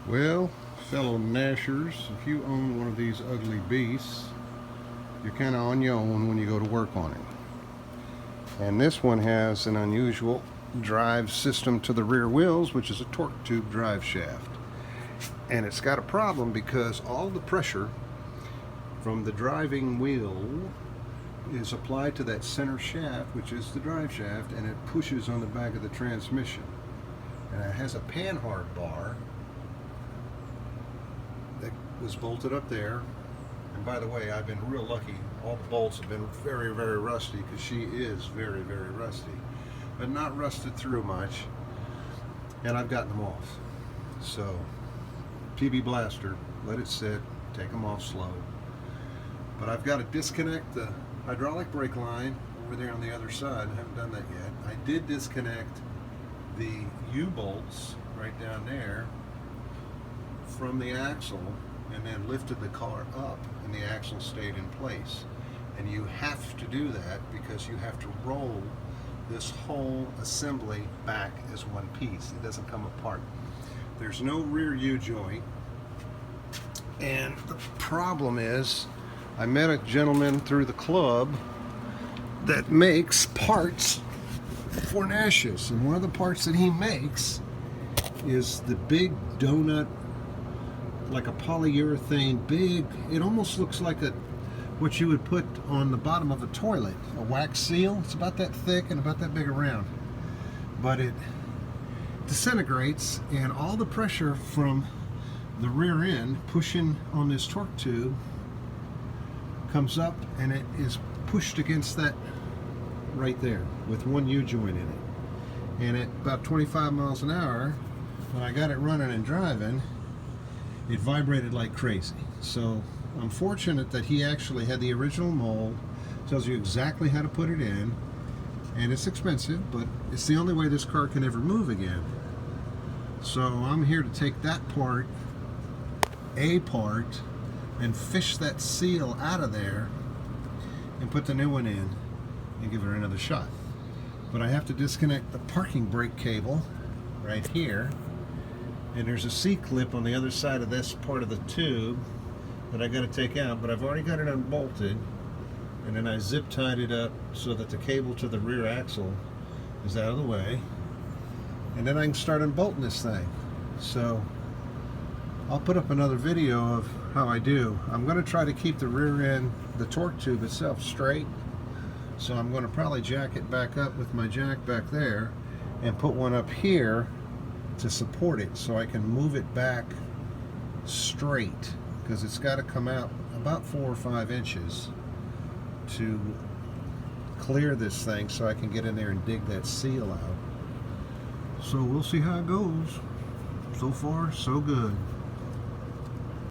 Well, fellow Nashers, if you own one of these ugly beasts, you're kind of on your own when you go to work on it. And this one has an unusual drive system to the rear wheels, which is a torque tube drive shaft. And it's got a problem because all the pressure from the driving wheel is applied to that center shaft, which is the drive shaft, and it pushes on the back of the transmission. And it has a panhard bar that was bolted up there. And by the way, I've been real lucky. All the bolts have been very, very rusty because she is very, very rusty, but not rusted through much. And I've gotten them off. So, PB Blaster, let it sit, take them off slow. But I've got to disconnect the hydraulic brake line over there on the other side. I haven't done that yet. I did disconnect the U-bolts right down there from the axle and then lifted the car up, and the axle stayed in place. And you have to do that because you have to roll this whole assembly back as one piece. It doesn't come apart. There's no rear U-joint. And the problem is, I met a gentleman through the club that makes parts for Nashes, and one of the parts that he makes is the big donut, like a polyurethane, big, it almost looks like what you would put on the bottom of a toilet, a wax seal. It's about that thick and about that big around, but it disintegrates, and all the pressure from the rear end pushing on this torque tube comes up, and it is pushed against that right there with one U-joint in it. And at about 25 miles an hour, when I got it running and driving, it vibrated like crazy. So I'm fortunate that he actually had the original mold, tells you exactly how to put it in, and it's expensive, but it's the only way this car can ever move again. So I'm here to take that part, and fish that seal out of there and put the new one in and give it another shot. But I have to disconnect the parking brake cable right here, and there's a C-clip on the other side of this part of the tube that I got to take out, but I've already got it unbolted, and then I zip tied it up so that the cable to the rear axle is out of the way, and then I can start unbolting this thing. So I'll put up another video of how I do. I'm going to try to keep the rear end, the torque tube itself, straight. So I'm going to probably jack it back up with my jack back there and put one up here to support it so I can move it back straight, because it's got to come out about 4 or 5 inches to clear this thing so I can get in there and dig that seal out. So we'll see how it goes. So far, so good.